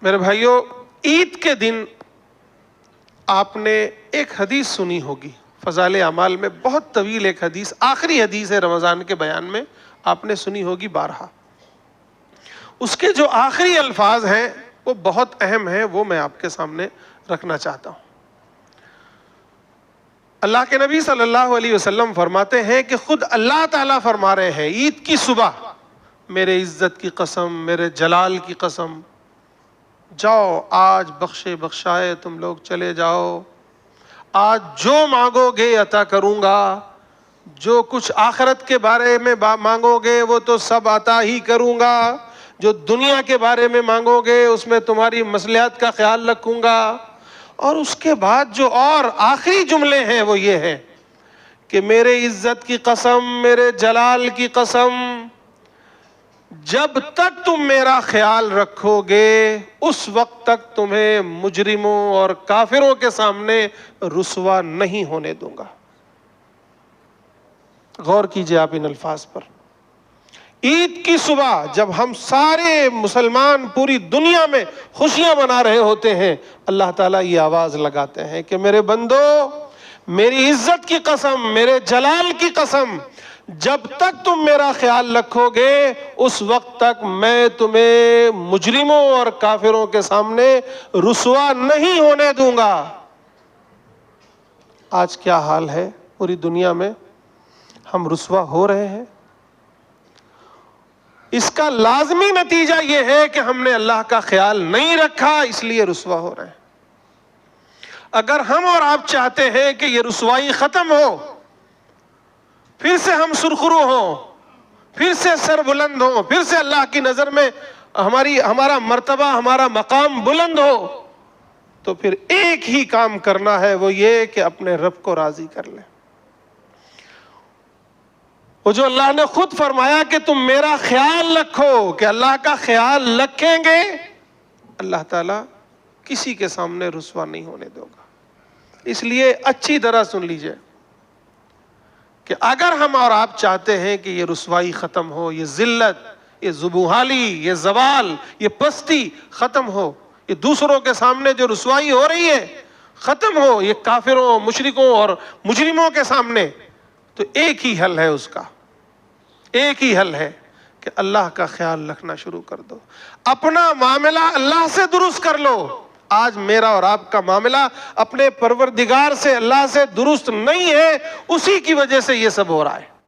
میرے بھائیوں، عید کے دن آپ نے ایک حدیث سنی ہوگی، فضائل اعمال میں بہت طویل ایک حدیث، آخری حدیث ہے رمضان کے بیان میں، آپ نے سنی ہوگی بارہا۔ اس کے جو آخری الفاظ ہیں وہ بہت اہم ہیں، وہ میں آپ کے سامنے رکھنا چاہتا ہوں۔ اللہ کے نبی صلی اللہ علیہ وسلم فرماتے ہیں کہ خود اللہ تعالیٰ فرما رہے ہیں عید کی صبح، میرے عزت کی قسم، میرے جلال کی قسم، جاؤ آج بخشے بخشائے تم لوگ چلے جاؤ، آج جو مانگو گے عطا کروں گا، جو کچھ آخرت کے بارے میں مانگو گے وہ تو سب عطا ہی کروں گا، جو دنیا کے بارے میں مانگو گے اس میں تمہاری مصلحت کا خیال رکھوں گا۔ اور اس کے بعد جو اور آخری جملے ہیں وہ یہ ہیں کہ میرے عزت کی قسم، میرے جلال کی قسم، جب تک تم میرا خیال رکھو گے اس وقت تک تمہیں مجرموں اور کافروں کے سامنے رسوا نہیں ہونے دوں گا۔ غور کیجئے آپ ان الفاظ پر۔ عید کی صبح جب ہم سارے مسلمان پوری دنیا میں خوشیاں منا رہے ہوتے ہیں، اللہ تعالیٰ یہ آواز لگاتے ہیں کہ میرے بندو، میری عزت کی قسم، میرے جلال کی قسم، جب تک تم میرا خیال رکھو گے اس وقت تک میں تمہیں مجرموں اور کافروں کے سامنے رسوا نہیں ہونے دوں گا۔ آج کیا حال ہے پوری دنیا میں؟ ہم رسوا ہو رہے ہیں۔ اس کا لازمی نتیجہ یہ ہے کہ ہم نے اللہ کا خیال نہیں رکھا، اس لیے رسوا ہو رہے ہیں۔ اگر ہم اور آپ چاہتے ہیں کہ یہ رسوائی ختم ہو، پھر سے ہم سرخرو ہوں، پھر سے سر بلند ہوں، پھر سے اللہ کی نظر میں ہمارا مرتبہ، ہمارا مقام بلند ہو، تو پھر ایک ہی کام کرنا ہے، وہ یہ کہ اپنے رب کو راضی کر لیں۔ وہ جو اللہ نے خود فرمایا کہ تم میرا خیال رکھو، کہ اللہ کا خیال رکھیں گے اللہ تعالیٰ کسی کے سامنے رسوا نہیں ہونے دے گا۔ اس لیے اچھی طرح سن لیجئے کہ اگر ہم اور آپ چاہتے ہیں کہ یہ رسوائی ختم ہو، یہ ذلت، یہ ذبوحالی، یہ زوال، یہ پستی ختم ہو، یہ دوسروں کے سامنے جو رسوائی ہو رہی ہے ختم ہو، یہ کافروں، مشرکوں اور مجرموں کے سامنے، تو ایک ہی حل ہے اس کا، ایک ہی حل ہے کہ اللہ کا خیال رکھنا شروع کر دو، اپنا معاملہ اللہ سے درست کر لو۔ آج میرا اور آپ کا معاملہ اپنے پروردگار سے، اللہ سے درست نہیں ہے، اسی کی وجہ سے یہ سب ہو رہا ہے۔